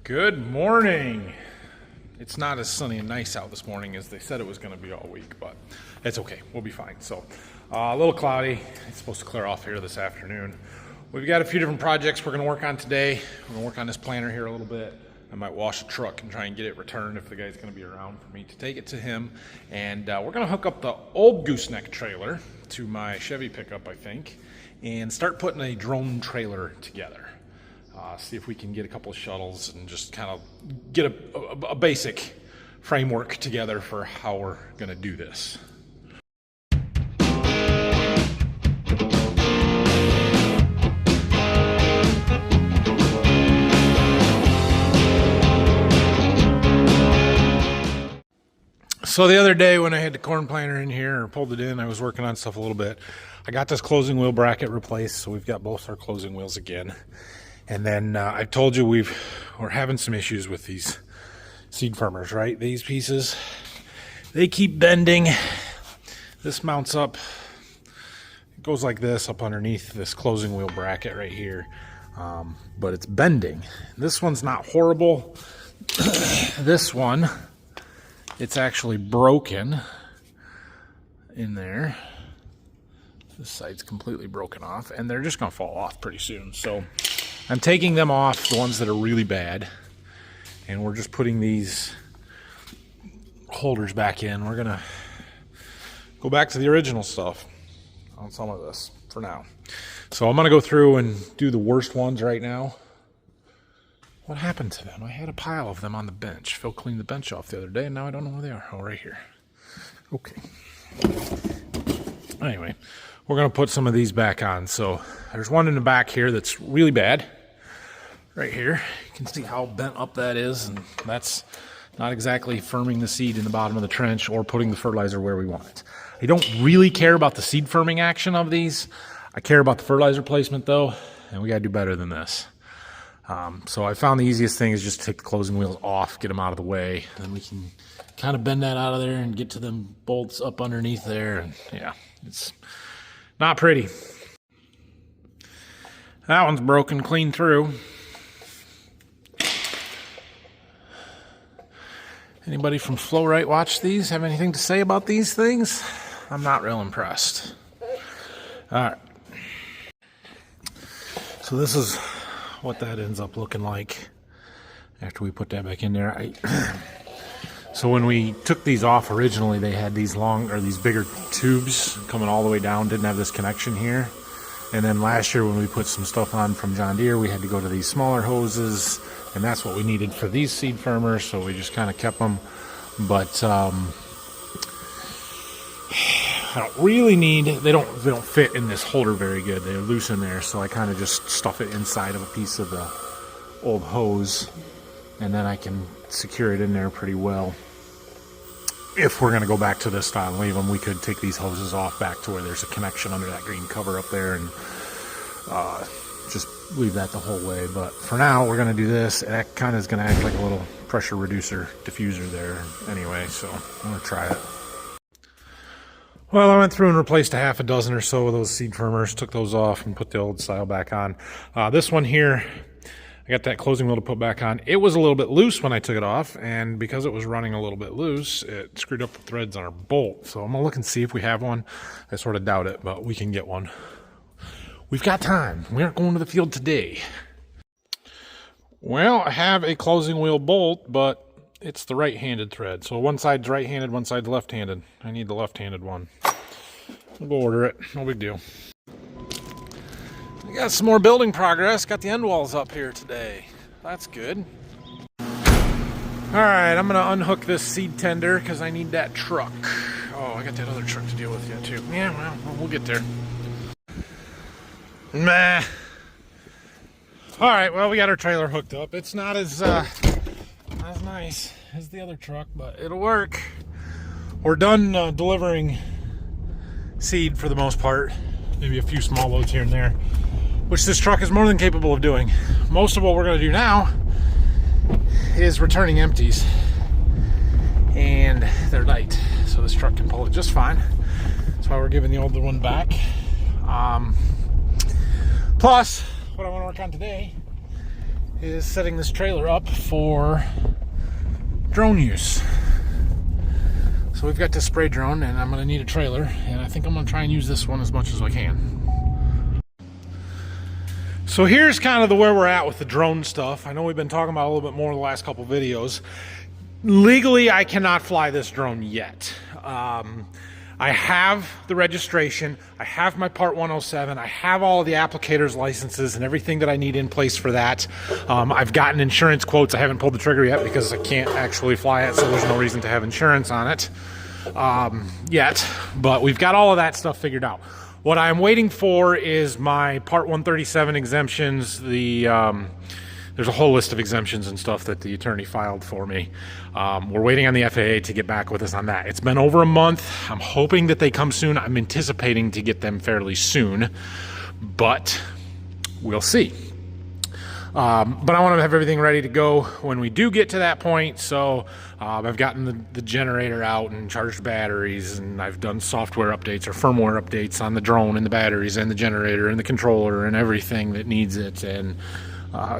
Good morning. It's not as sunny and nice out this morning as they said it was going to be all week, but it's okay. We'll be fine. So a little cloudy. It's supposed to clear off here this afternoon. We've got a few different projects we're going to work on today. We're going to work on this planter here a little bit. I might wash a truck and try and get it returned if the guy's going to be around for me to take it to him. And we're going to hook up the old gooseneck trailer to my Chevy pickup, I think, and start putting a drone trailer together. See if we can get a couple of shuttles and just kind of get a basic framework together for how we're going to do this. So the other day when I had the corn planter in here, or pulled it in, I was working on stuff a little bit. I got this closing wheel bracket replaced, so we've got both our closing wheels again. And then I told you we're having some issues with these seed firmers, right? These pieces, they keep bending. This mounts up, it goes like this up underneath this closing wheel bracket right here. But it's bending. This one's not horrible. This one, it's actually broken in there. This side's completely broken off, and they're just gonna fall off pretty soon. So I'm taking them off, the ones that are really bad, and we're just putting these holders back in. We're gonna go back to the original stuff on some of this for now. So I'm gonna go through and do the worst ones right now. What happened to them? I had a pile of them on the bench. Phil cleaned the bench off the other day, and now I don't know where they are. Oh, right here. Okay. Anyway, we're going to put some of these back on. So there's one in the back here that's really bad. Right here. You can see how bent up that is, and that's not exactly firming the seed in the bottom of the trench or putting the fertilizer where we want it. I don't really care about the seed firming action of these. I care about the fertilizer placement, though, and we got to do better than this. So I found the easiest thing is just take the closing wheels off, get them out of the way, and then we can kind of bend that out of there and get to them bolts up underneath there. And yeah, it's not pretty. That one's broken clean through. Anybody from Flow-Right watch these? Have anything to say about these things? I'm not real impressed. All right. So this is what that ends up looking like after we put that back in there. So when we took these off originally, they had these these bigger tubes coming all the way down, didn't have this connection here. And then last year when we put some stuff on from John Deere, we had to go to these smaller hoses, and that's what we needed for these seed firmers, so we just kind of kept them. But I don't really need, they don't fit in this holder very good. They're loose in there, so I kind of just stuff it inside of a piece of the old hose, and then I can secure it in there pretty well. If we're going to go back to this style and leave them, we could take these hoses off back to where there's a connection under that green cover up there and just leave that the whole way. But for now, we're going to do this. That kind of is going to act like a little pressure reducer diffuser there anyway, so I'm going to try it. Well, I went through and replaced a half a dozen or so of those seed firmers, took those off and put the old style back on. This one here, I got that closing wheel to put back on. It was a little bit loose when I took it off, and because it was running a little bit loose, it screwed up the threads on our bolt. So I'm going to look and see if we have one. I sort of doubt it, but we can get one. We've got time. We aren't going to the field today. Well, I have a closing wheel bolt, but it's the right-handed thread. So one side's right-handed, one side's left-handed. I need the left-handed one. We'll go order it. No big deal. We got some more building progress. Got the end walls up here today. That's good. Alright, I'm going to unhook this seed tender because I need that truck. Oh, I got that other truck to deal with yet too. Yeah, well, we'll get there. Nah. Alright, well, we got our trailer hooked up. It's not as nice as the other truck, but it'll work. We're done delivering seed for the most part. Maybe a few small loads here and there, which this truck is more than capable of doing. Most of what we're going to do now is returning empties, and they're light, so this truck can pull it just fine. That's why we're giving the older one back. Plus, what I want to work on today is setting this trailer up for drone use. So we've got this spray drone, and I'm going to need a trailer, and I think I'm going to try and use this one as much as I can. So here's kind of where we're at with the drone stuff. I know we've been talking about it a little bit more in the last couple videos. Legally, I cannot fly this drone yet. I have the registration, I have my Part 107, I have all of the applicators' licenses and everything that I need in place for that. I've gotten insurance quotes. I haven't pulled the trigger yet because I can't actually fly it, so there's no reason to have insurance on it yet. But we've got all of that stuff figured out. What I'm waiting for is my Part 137 exemptions. There's a whole list of exemptions and stuff that the attorney filed for me. We're waiting on the FAA to get back with us on that. It's been over a month. I'm hoping that they come soon. I'm anticipating to get them fairly soon, but we'll see. But I want to have everything ready to go when we do get to that point. So I've gotten the generator out and charged batteries, and I've done software updates or firmware updates on the drone and the batteries and the generator and the controller and everything that needs it, and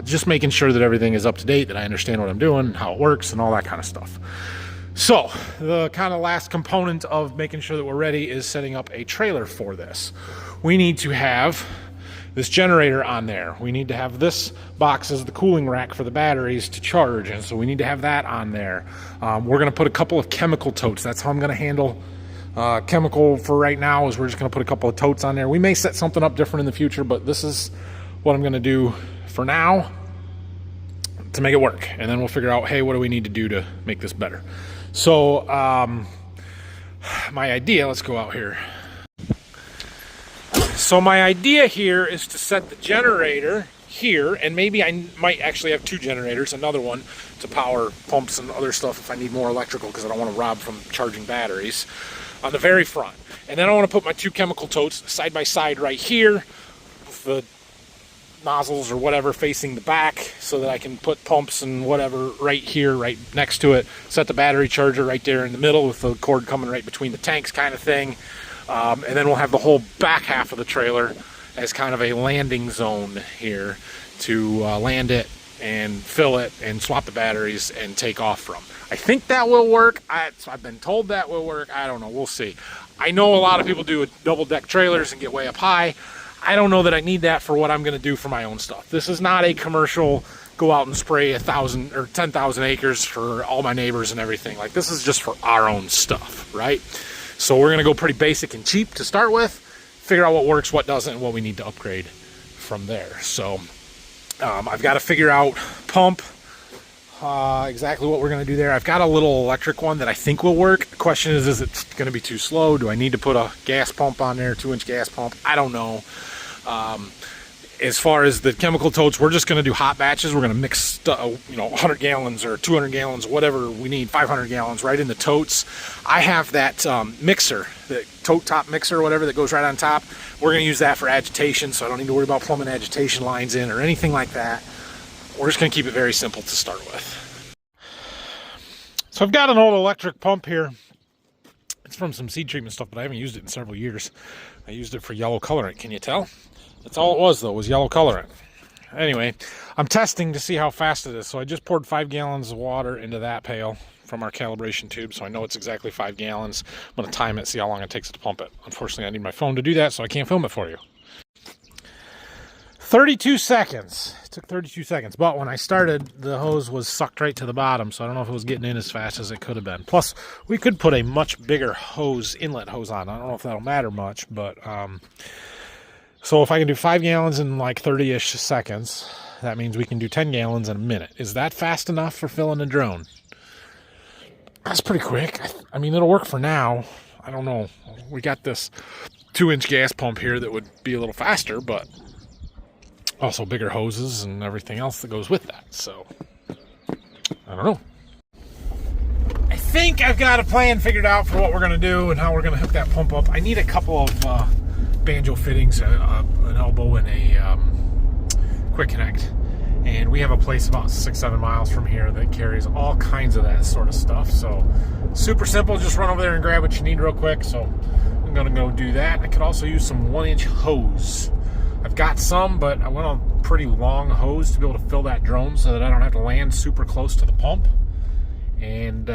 just making sure that everything is up to date, that I understand what I'm doing, how it works, and all that kind of stuff. So the kind of last component of making sure that we're ready is setting up a trailer for this. We need to have this generator on there. We need to have this box as the cooling rack for the batteries to charge, and so we need to have that on there. We're going to put a couple of chemical totes. That's how I'm going to handle chemical for right now, is we're just going to put a couple of totes on there. We may set something up different in the future, but this is what I'm going to do for now to make it work, and then we'll figure out, hey, what do we need to do to make this better. So my idea, let's go out here. So my idea here is to set the generator here, and maybe I might actually have two generators, another one to power pumps and other stuff if I need more electrical, because I don't want to rob from charging batteries, on the very front. And then I want to put my two chemical totes side by side right here with the nozzles or whatever facing the back, so that I can put pumps and whatever right here, right next to it. Set the battery charger right there in the middle with the cord coming right between the tanks, kind of thing. And then we'll have the whole back half of the trailer as kind of a landing zone here to land it and fill it and swap the batteries and take off from. I think that will work. I've been told that will work. I don't know. We'll see. I know a lot of people do double deck trailers and get way up high. I don't know that I need that for what I'm going to do for my own stuff. This is not a commercial go out and spray 1,000 or 10,000 acres for all my neighbors and everything. Like, this is just for our own stuff, right? So we're going to go pretty basic and cheap to start with, figure out what works, what doesn't, and what we need to upgrade from there. So I've got to figure out pump, exactly what we're going to do there. I've got a little electric one that I think will work. The question is it going to be too slow? Do I need to put a gas pump on there, 2-inch gas pump? I don't know. As far as the chemical totes, we're just going to do hot batches. We're going to mix 100 gallons or 200 gallons, whatever we need, 500 gallons right in the totes. I have that mixer, the tote top mixer or whatever that goes right on top. We're going to use that for agitation, so I don't need to worry about plumbing agitation lines in or anything like that. We're just going to keep it very simple to start with. So I've got an old electric pump here. It's from some seed treatment stuff, but I haven't used it in several years. I used it for yellow colorant. Can you tell? That's all it was, though, was yellow colorant. Anyway, I'm testing to see how fast it is. So I just poured 5 gallons of water into that pail from our calibration tube, so I know it's exactly 5 gallons. I'm going to time it, see how long it takes to pump it. Unfortunately, I need my phone to do that, so I can't film it for you. 32 seconds. It took 32 seconds, but when I started, the hose was sucked right to the bottom, so I don't know if it was getting in as fast as it could have been. Plus, we could put a much bigger hose, inlet hose on. I don't know if that'll matter much, but so if I can do 5 gallons in like 30-ish seconds, that means we can do 10 gallons in a minute. Is that fast enough for filling a drone? That's pretty quick. I mean, it'll work for now. I don't know. We got this 2-inch gas pump here that would be a little faster, but also bigger hoses and everything else that goes with that. So, I don't know. I think I've got a plan figured out for what we're going to do and how we're going to hook that pump up. I need a couple of banjo fittings, an elbow and a quick connect. And we have a place about 6-7 miles from here that carries all kinds of that sort of stuff. So super simple, just run over there and grab what you need real quick. So I'm gonna go do that. I could also use some 1-inch hose. I've got some, but I went on pretty long hose to be able to fill that drone so that I don't have to land super close to the pump. And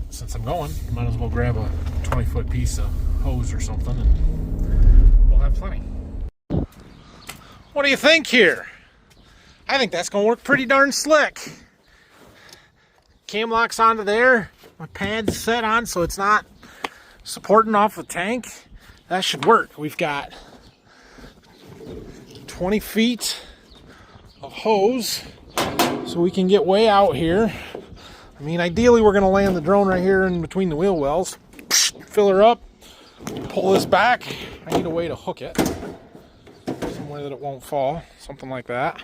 since I'm going, might as well grab a 20-foot piece of hose or something and we'll have plenty. What do you think here? I think that's gonna work pretty darn slick. Cam locks onto there. My pad's set on so it's not supporting off the tank. That should work. We've got 20 feet of hose so we can get way out here. I mean, ideally we're gonna land the drone right here in between the wheel wells. Fill her up, pull this back. I need a way to hook it somewhere that it won't fall, something like that.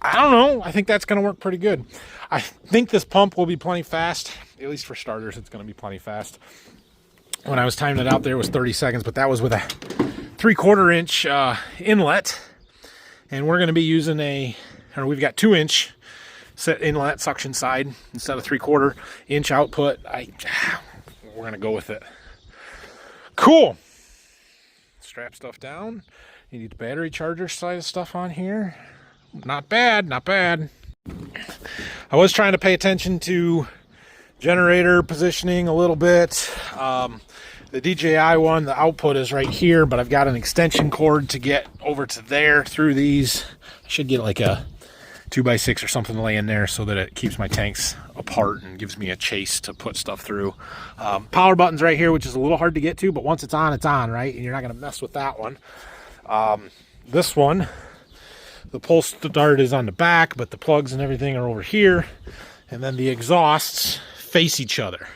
I don't know. I think that's going to work pretty good. I think this pump will be plenty fast. At least for starters, it's going to be plenty fast. When I was timing it out there, it was 30 seconds, but that was with a 3/4 inch inlet. And we're going to be using we've got 2-inch set inlet suction side instead of 3/4 inch output. We're going to go with it. Cool. Strap stuff down. You need the battery charger side of stuff on here. Not bad, not bad. I was trying to pay attention to generator positioning a little bit. The DJI one, the output is right here, but I've got an extension cord to get over to there through these. I should get like a 2x6 or something to lay in there so that it keeps my tanks apart and gives me a chase to put stuff through. Power button's right here, which is a little hard to get to, but once it's on, right? And you're not gonna mess with that one. This one, the pull start is on the back, but the plugs and everything are over here. And then the exhausts face each other,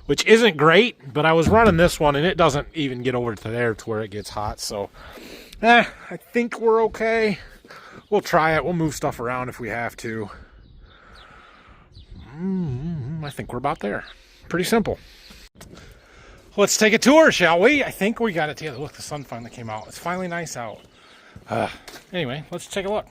which isn't great, but I was running this one and it doesn't even get over to there to where it gets hot. So, I think we're okay. We'll try it. We'll move stuff around if we have to. I think we're about there. Pretty simple. Let's take a tour, shall we? I think we got it together. Look, the sun finally came out. It's finally nice out. Anyway, let's take a look.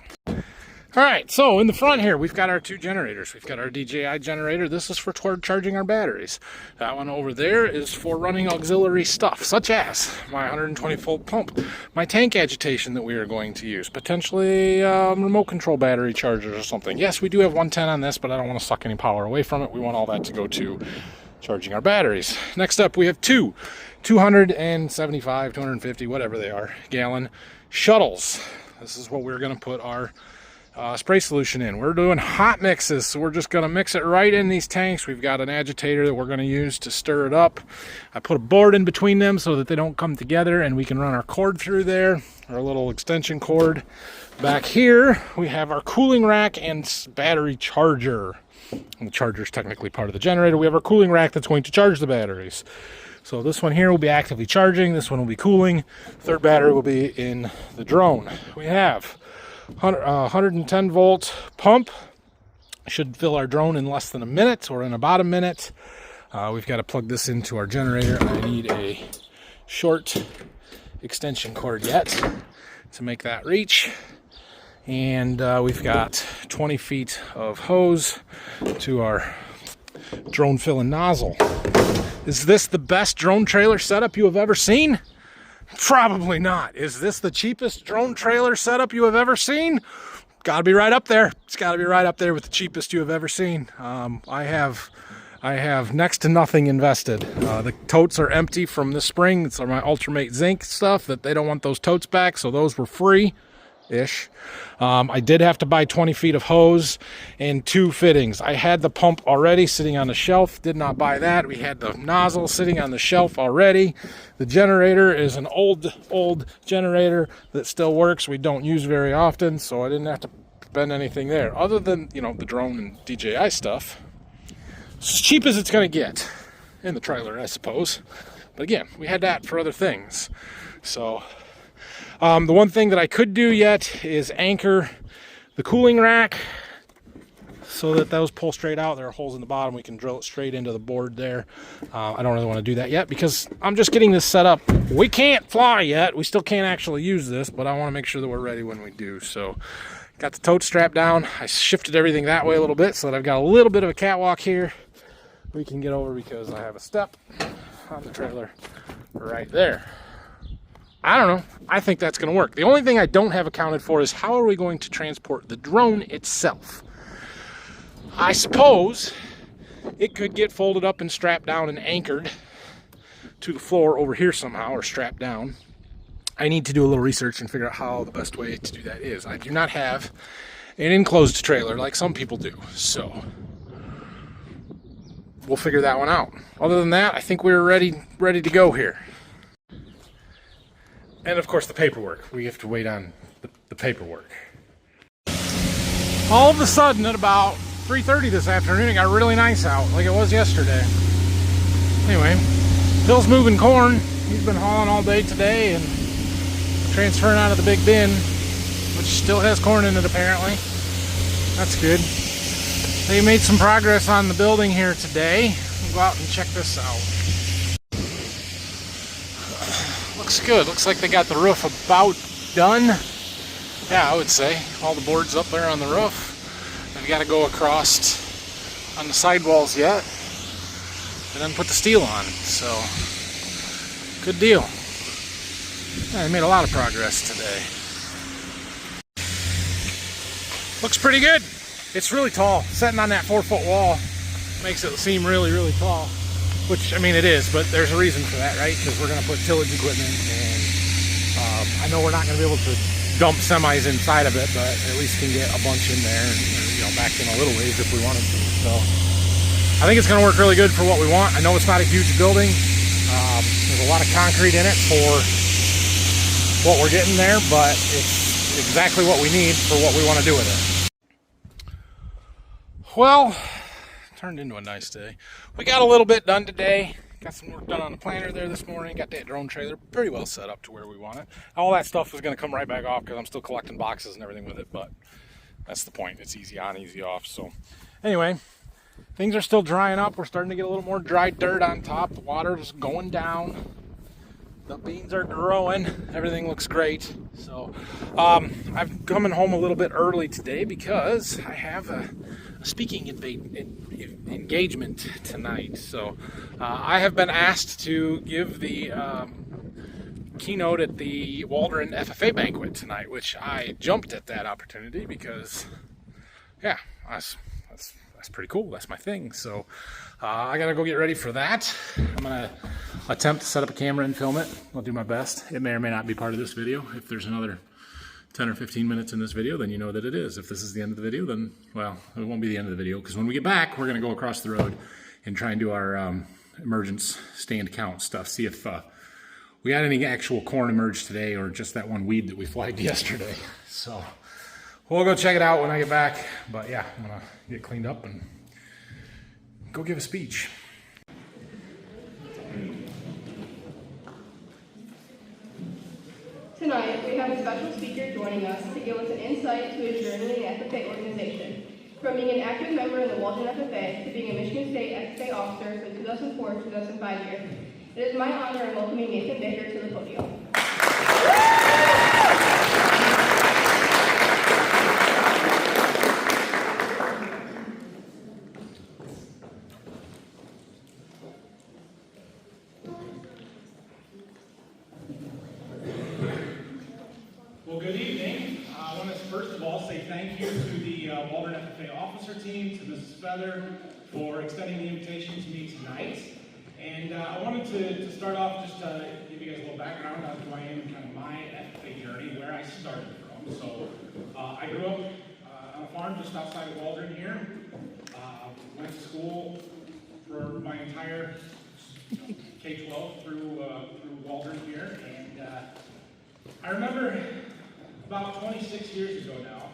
All right, so in the front here, we've got our 2 generators. We've got our DJI generator. This is for charging our batteries. That one over there is for running auxiliary stuff, such as my 120-volt pump, my tank agitation that we are going to use, potentially remote control battery chargers or something. Yes, we do have 110 on this, but I don't want to suck any power away from it. We want all that to go to charging our batteries. Next up, we have 2 275, 250, whatever they are, gallon shuttles. This is what we're going to put our spray solution in. We're doing hot mixes, so we're just going to mix it right in these tanks. We've got an agitator that we're going to use to stir it up. I put a board in between them so that they don't come together, and we can run our cord through there, our little extension cord. Back here, we have our cooling rack and battery charger. And the charger is technically part of the generator. We have our cooling rack that's going to charge the batteries. So this one here will be actively charging. This one will be cooling. Third battery will be in the drone. We have 110 volt pump. Should fill our drone in less than a minute, or in about a minute. We've got to plug this into our generator. I need a short extension cord yet to make that reach. And we've got 20 feet of hose to our drone filling nozzle. Is this the best drone trailer setup you have ever seen? Probably not. Is this the cheapest drone trailer setup you have ever seen? Gotta be right up there. It's gotta be right up there with the cheapest you have ever seen. I have next to nothing invested. The totes are empty from this spring. It's my Ultramate Zinc stuff that they don't want those totes back, so those were free. Ish. I did have to buy 20 feet of hose and 2 fittings. I had the pump already sitting on the shelf, did not buy that. We had the nozzle sitting on the shelf already. The generator is an old generator that still works. We don't use very often, so I didn't have to spend anything there other than, the drone and DJI stuff. It's as cheap as it's going to get in the trailer, I suppose. But again, we had that for other things. So the one thing that I could do yet is anchor the cooling rack so that those pull straight out. There are holes in the bottom. We can drill it straight into the board there. I don't really want to do that yet because I'm just getting this set up. We can't fly yet. We still can't actually use this, but I want to make sure that we're ready when we do. So got the tote strapped down. I shifted everything that way a little bit so that I've got a little bit of a catwalk here. We can get over because I have a step on the trailer right there. I don't know. I think that's going to work. The only thing I don't have accounted for is how are we going to transport the drone itself? I suppose it could get folded up and strapped down and anchored to the floor over here somehow, or strapped down. I need to do a little research and figure out how the best way to do that is. I do not have an enclosed trailer like some people do, so we'll figure that one out. Other than that, I think we're ready to go here. And of course the paperwork. We have to wait on the paperwork. All of a sudden at about 3:30 this afternoon, it got really nice out, like it was yesterday. Anyway, Phil's moving corn. He's been hauling all day today and transferring out of the big bin, which still has corn in it apparently. That's good. They made some progress on the building here today. We'll go out and check this out. Looks good. Looks like they got the roof about done. Yeah, I would say. All the boards up there on the roof. They've got to go across on the sidewalls yet, and then put the steel on. So, good deal. Yeah, they made a lot of progress today. Looks pretty good. It's really tall. Sitting on that 4-foot wall makes it seem really, really tall. Which, I mean, it is, but there's a reason for that, right? Because we're going to put tillage equipment, and I know we're not going to be able to dump semis inside of it, but at least can get a bunch in there and, you know, back in a little ways if we wanted to. So I think it's going to work really good for what we want. I know it's not a huge building. There's a lot of concrete in it for what we're getting there, but it's exactly what we need for what we want to do with it. Well, turned into a nice day. We got a little bit done today. Got some work done on the planter there this morning. Got that drone trailer pretty well set up to where we want it. All that stuff is going to come right back off because I'm still collecting boxes and everything with it, but that's the point. It's easy on, easy off. So anyway, things are still drying up. We're starting to get a little more dry dirt on top. The water is going down. The beans are growing. Everything looks great. So I'm coming home a little bit early today because I have a speaking engagement tonight. So I have been asked to give the keynote at the Waldron FFA banquet tonight, which I jumped at that opportunity because, yeah, that's pretty cool. That's my thing. So I gotta go get ready for that. I'm gonna attempt to set up a camera and film it. I'll do my best. It may or may not be part of this video. If there's another 10 or 15 minutes in this video, then you know that it is. If this is the end of the video, then, well, it won't be the end of the video, because when we get back, we're going to go across the road and try and do our emergence stand count stuff. See if we had any actual corn emerge today, or just that one weed that we flagged yesterday. So we'll go check it out when I get back. But yeah, I'm going to get cleaned up and go give a speech. Tonight, we have a special speaker joining us to give us an insight to his journey in the FFA organization, from being an active member in the Waldron FFA to being a Michigan State FFA officer for the 2004-2005 year. It is my honor in welcoming Nathan Baker to the podium. Well, good evening. I want to first of all say thank you to the Waldron FFA officer team, to Mrs. Feather, for extending the invitation to me tonight. And I wanted to start off just to give you guys a little background on who I am and kind of my FFA journey, where I started from. So I grew up on a farm just outside of Waldron here. Went to school for my entire K-12 through Waldron here. And I remember about 26 years ago now,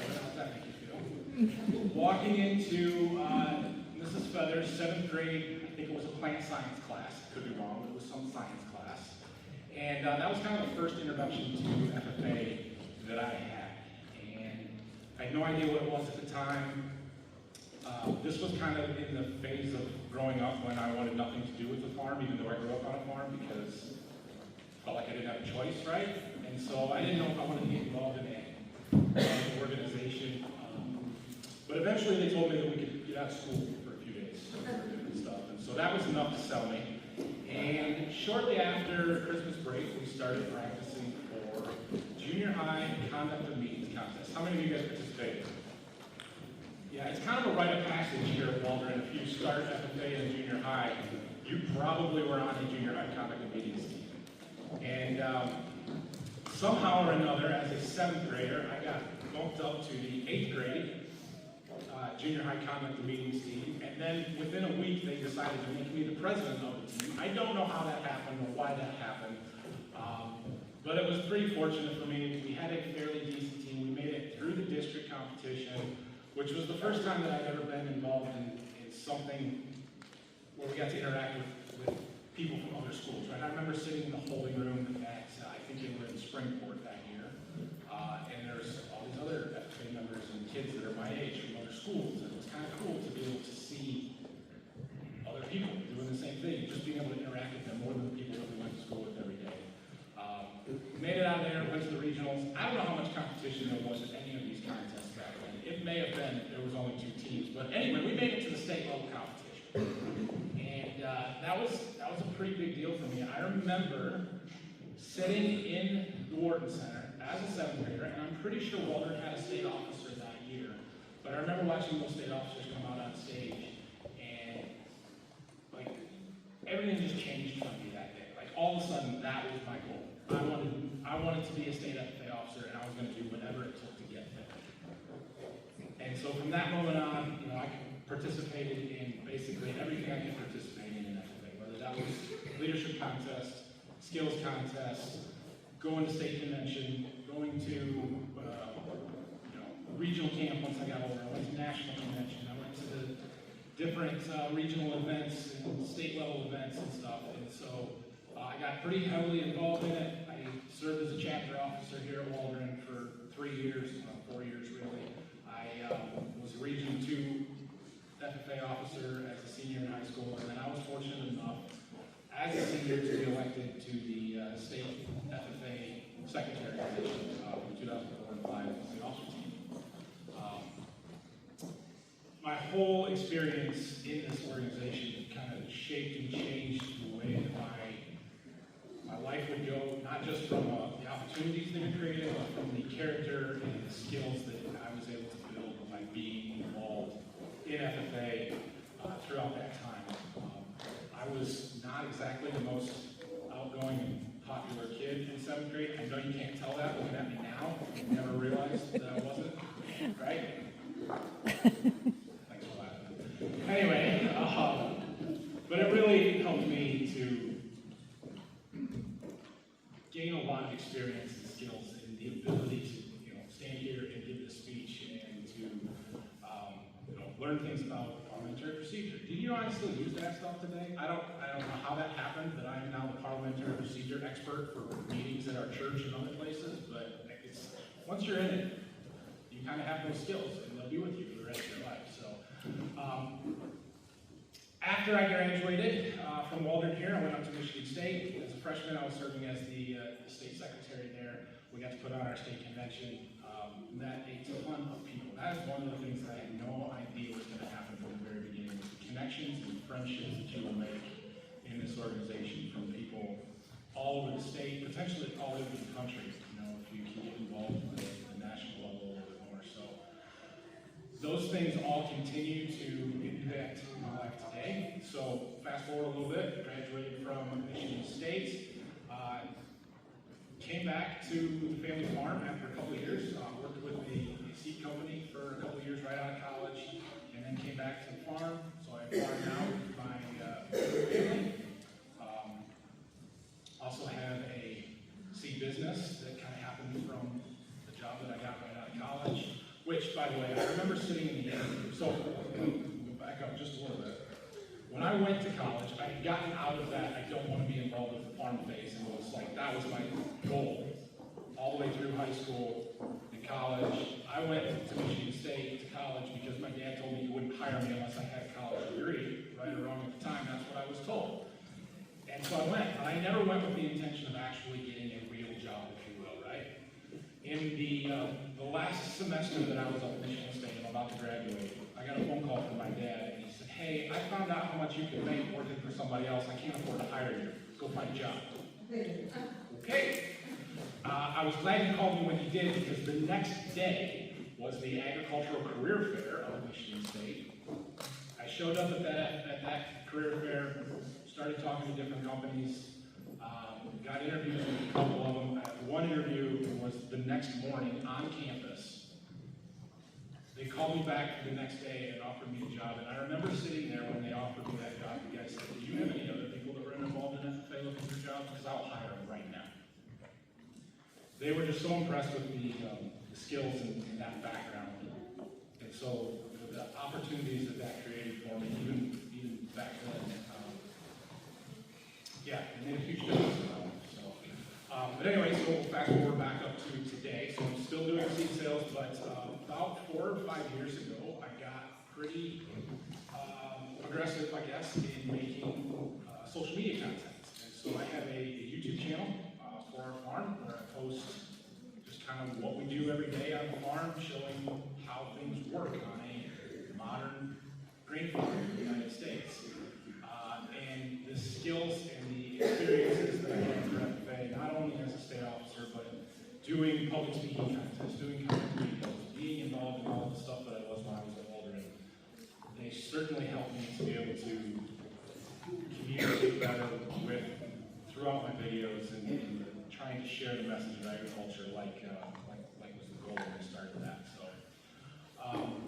how's that make you feel? Walking into Mrs. Feather's 7th grade, I think it was a plant science class, could be wrong, but it was some science class. And that was kind of the first introduction to FFA that I had. And I had no idea what it was at the time. This was kind of in the phase of growing up when I wanted nothing to do with the farm, even though I grew up on a farm, because I felt like I didn't have a choice, right? And so I didn't know if I wanted to get involved in an organization. But eventually they told me that we could get out of school for a few days for different stuff. And so that was enough to sell me. And shortly after Christmas break, we started practicing for junior high conduct of meetings contest. How many of you guys participated? Yeah, it's kind of a rite of passage here at Waldron. If you start FFA in junior high, you probably were on a junior high conduct of meetings team. And somehow or another, as a 7th grader, I got bumped up to the 8th grade junior high conduct of meetings team. And then within a week, they decided to make me the president of the team. I don't know how that happened or why that happened. But it was pretty fortunate for me. We had a fairly decent team. We made it through the district competition, which was the first time that I'd ever been involved in something where we got to interact with people from other schools, right? I remember sitting in the holding room at, I think they were in Springport that year, and there's all these other FFA members and kids that are my age from other schools, and it was kind of cool to be able to see other people doing the same thing, just being able to interact with them more than the people that we went to school with every day. We made it out there, went to the regionals. I don't know how much competition there was at any of these contests back then. It may have been, there was only 2 teams, but anyway, we made it to the state level competition. And that was a pretty big deal for me. I remember sitting in the Wharton Center as a 7th grader, and I'm pretty sure Waldron had a state officer that year, but I remember watching those state officers come out on stage, and like, everything just changed for me that day. Like, all of a sudden, that was my goal. I wanted to be a state FFA officer, and I was going to do whatever it took to get there. And so from that moment on, I participated in basically everything I could participate in FFA, whether that was leadership contests, skills contests, going to state convention, going to regional camp once I got older. I went to national convention. I went to the different regional events and state level events and stuff. And so I got pretty heavily involved in it. I served as a chapter officer here at Waldron for 3 years, 4 years really. I was a Region 2 FFA officer as a senior in high school, and then I was fortunate enough as a senior to be elected to the state FFA secretary position from 2004 and 5 on the officer team. My whole experience in this organization kind of shaped and changed the way that my life would go, not just from the opportunities that it created, but from the character and the skills that I was able to build by being involved in FFA throughout that time. I was not exactly the most outgoing and popular kid in 7th grade. I know you can't tell that looking at me now. You never realized that I wasn't, right? Thanks for laughing. Anyway, but it really helped me to gain a lot of experience and skills and the ability to stand here and give this speech and to learn things about parliamentary procedure. Do you know I still use that stuff today? I don't know how that happened, that I am now the parliamentary procedure expert for meetings at our church and other places, but it's, once you're in it, you kind of have those skills and they'll be with you for the rest of your life. So after I graduated from Waldron here, I went up to Michigan State. As a freshman, I was serving as the state secretary there. We got to put on our state convention. Met a ton of people. That is one of the things that I had no idea was going to happen from the very beginning. The connections and friendships that you will make in this organization from people all over the state, potentially all over the country, if you can get involved at the national level a little bit more. So those things all continue to impact my life today. So fast forward a little bit, graduated from Michigan State, came back to the family farm after a couple of years, worked with a seed company for a couple of years right out of college, and then came back to the farm. So I farm now with my family. Also have a seed business that kind of happened from the job that I got right out of college, which, by the way, I remember sitting in the end. So we'll back up just a little bit. When I went to college, I had gotten out of that I don't want to be involved with the farm phase, and it was like that was my goal all the way through high school and college. I went to Michigan State to college because my dad told me he wouldn't hire me unless I had a college degree. Right or wrong at the time, that's what I was told. And so I went, but I never went with the intention of actually getting a real job, if you will, right? In the last semester that I was up at Michigan State, I'm about to graduate, I got a phone call from my dad, and he said, "Hey, I found out how much you can make working for somebody else. I can't afford to hire you. Go find a job." Okay. I was glad you called me when you did, because the next day was the Agricultural Career Fair of Michigan State. I showed up at that career fair, started talking to different companies, got interviews with a couple of them. One interview was the next morning on campus. They called me back the next day and offered me a job, and I remember sitting there when they offered me that job. The guy said, "Do you have any other people that were involved in FFA looking for jobs? Because I'll hire them right now." They were just so impressed with the skills and that background, and so the opportunities that created for me, even back then, it made a huge difference. But anyway, so we'll fast forward back up to today. So I'm still doing seed sales, but about 4 or 5 years ago, I got pretty aggressive, I guess, in making social media content. And so I have a YouTube channel for our farm where I post just kind of what we do every day on the farm, showing how things work on a modern grain farm in the United States. And the skills and the experiences that I had for FFA, not only as a state officer, but doing public speaking contests, doing content videos, being involved in all the stuff that I was when I was older. And they certainly helped me to be able to communicate better with throughout my videos and trying to share the message of agriculture like was the goal when we started that. So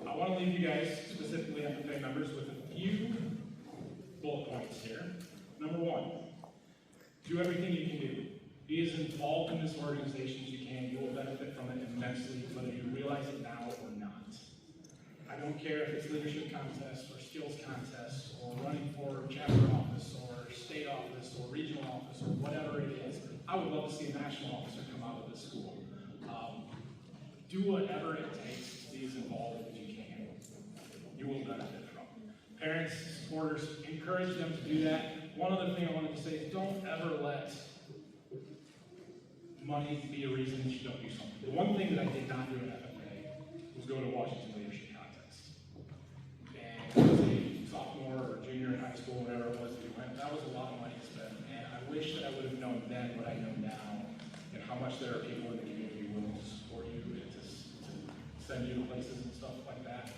I want to leave you guys, specifically FFA members, with a few bullet points here. Number 1, do everything you can do. Be as involved in this organization as you can. You will benefit from it immensely, whether you realize it now or not. I don't care if it's leadership contests or skills contests or running for chapter office or state office or regional office or whatever it is. I would love to see a national officer come out of this school. Do whatever it takes to be as involved as you can. You will benefit from it. Parents, supporters, encourage them to do that. One other thing I wanted to say is don't ever let money be a reason that you don't do something. The one thing that I did not do at FFA was go to Washington Leadership Contest. And as a sophomore or junior in high school, whatever it was that we went, that was a lot of money to spend. And I wish that I would have known then what I know now, and how much there are people in the community willing to support you and to send you to places and stuff like that.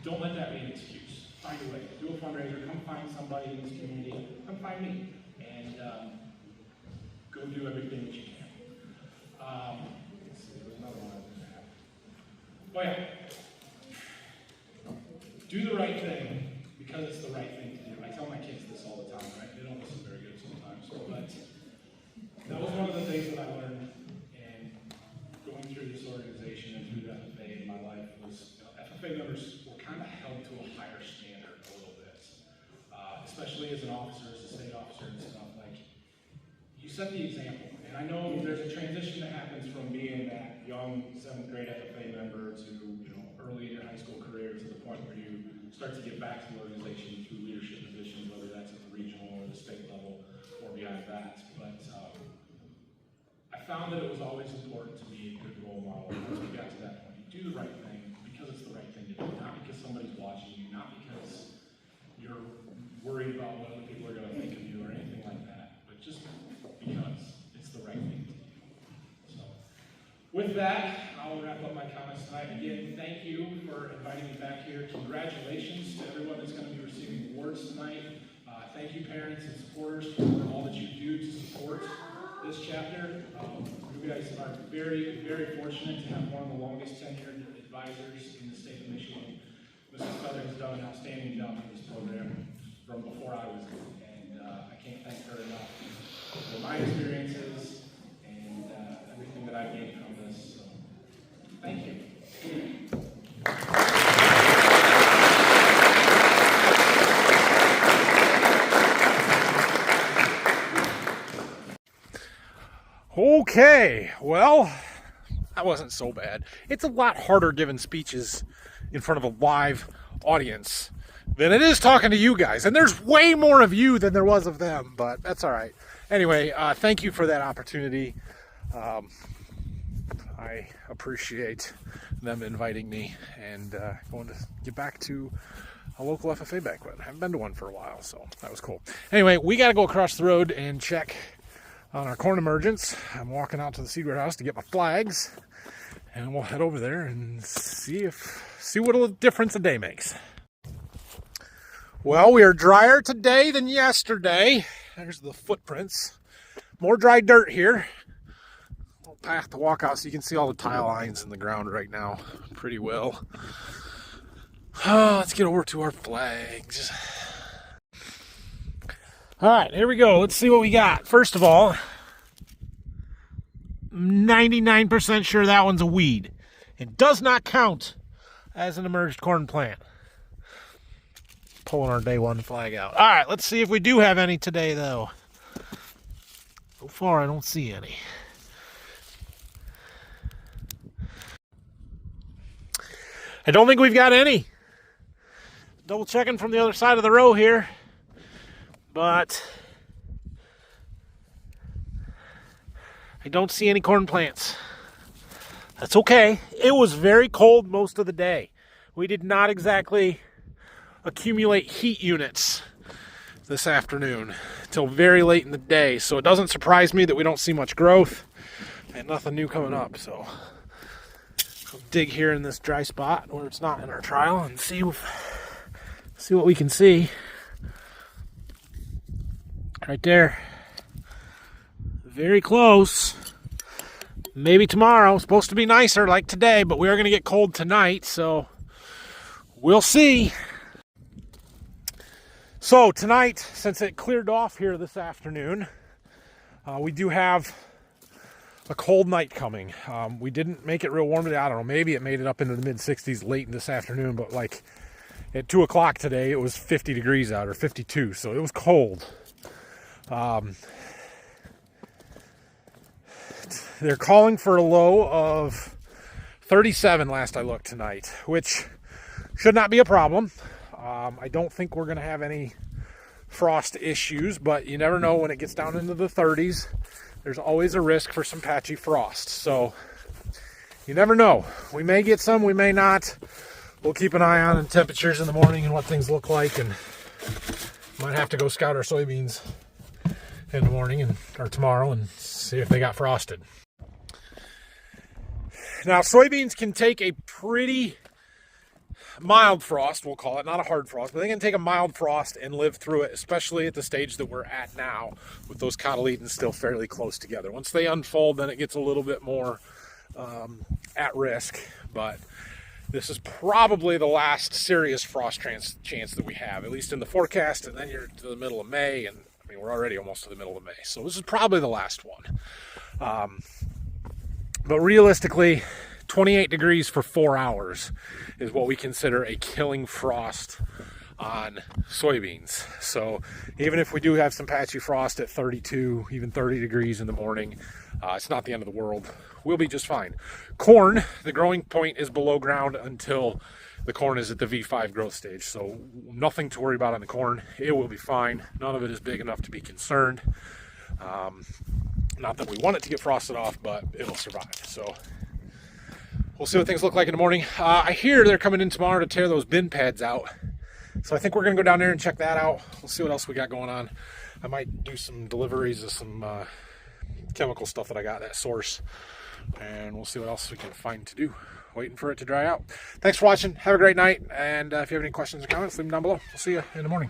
Don't let that be an excuse. Find a way. Do a fundraiser. Come find somebody in this community. Come find me. And go do everything that you can. Let's see, there's another one I was going to have. Oh yeah. Do the right thing because it's the right thing to do. I tell my kids this all the time, right? They don't listen very good sometimes. But that was one of the things that I learned in going through this organization and through FFA in my life was, FFA members were kind of held to a higher standard a little bit, especially as an officer, as a state officer and stuff. Like, you set the example, and I know there's a transition that happens from being that young 7th grade FFA member to early in your high school career to the point where you start to get back to the organization through leadership positions, whether that's at the regional or the state level or beyond that. But I found that it was always important to be a good role model once we got to that point. You do the right thing because it's the right thing to do, not because somebody's watching you, not because you're worried about what other people are going to think of you or anything like that, but just because it's the right thing to do. So, with that, I'll wrap up my comments tonight. Again, thank you for inviting me back here. Congratulations to everyone that's going to be receiving awards tonight. Thank you, parents and supporters, for all that you do to support this chapter. You guys are very, very fortunate to have one of the longest tenured advisors in the state of Michigan. Mrs. Feather has done an outstanding job in this program from before I was in, and I can't thank her enough for my experiences and everything that I've gained from this. So, thank you. Okay, well, that wasn't so bad. It's a lot harder giving speeches in front of a live audience than it is talking to you guys. And there's way more of you than there was of them, but that's all right. Anyway, thank you for that opportunity. I appreciate them inviting me and going to get back to a local FFA banquet. I haven't been to one for a while, so that was cool. Anyway, we got to go across the road and check on our corn emergence. I'm walking out to the seed warehouse to get my flags, and we'll head over there and see what a difference a day makes. Well, we are drier today than yesterday. There's the footprints. More dry dirt here. Little path to walk out so you can see all the tile lines in the ground right now pretty well. Let's get over to our flags. All right, here we go. Let's see what we got. First of all, 99% sure that one's a weed. It does not count as an emerged corn plant. Pulling our day one flag out. All right, let's see if we do have any today, though. So far, I don't see any. I don't think we've got any. Double checking from the other side of the row here. But I don't see any corn plants. That's okay. It was very cold most of the day. We did not exactly accumulate heat units this afternoon until very late in the day. So it doesn't surprise me that we don't see much growth and nothing new coming up. So we'll dig here in this dry spot where it's not in our trial and see what we can see. Right there. Very close. Maybe tomorrow. Supposed to be nicer like today, but we are going to get cold tonight, so we'll see. So tonight, since it cleared off here this afternoon, we do have a cold night coming. We didn't make it real warm today. I don't know, maybe it made it up into the mid-60s late in this afternoon, but like at 2 o'clock today, it was 50 degrees out, or 52, so it was cold. They're calling for a low of 37 last I looked tonight, which should not be a problem. I don't think we're going to have any frost issues, but you never know when it gets down into the 30s. There's always a risk for some patchy frost, so you never know. We may get some, we may not. We'll keep an eye on temperatures in the morning and what things look like, and might have to go scout our soybeans in the morning or tomorrow and see if they got frosted. Now, soybeans can take a pretty mild frost, we'll call it, not a hard frost, but they can take a mild frost and live through it, especially at the stage that we're at now with those cotyledons still fairly close together. Once they unfold, then it gets a little bit more at risk, but this is probably the last serious frost chance that we have, at least in the forecast, and then you're to the middle of May, and I mean, we're already almost to the middle of May, so this is probably the last one. But realistically, 28 degrees for 4 hours is what we consider a killing frost on soybeans. So even if we do have some patchy frost at 32, even 30 degrees in the morning, it's not the end of the world. We'll be just fine. Corn, the growing point is below ground until the corn is at the V5 growth stage. So nothing to worry about on the corn. It will be fine. None of it is big enough to be concerned. Not that we want it to get frosted off, but it'll survive. So we'll see what things look like in the morning. I hear they're coming in tomorrow to tear those bin pads out. So I think we're going to go down there and check that out. We'll see what else we got going on. I might do some deliveries of some chemical stuff that I got at Source. And we'll see what else we can find to do. Waiting for it to dry out. Thanks for watching. Have a great night. And if you have any questions or comments, leave them down below. We'll see you in the morning.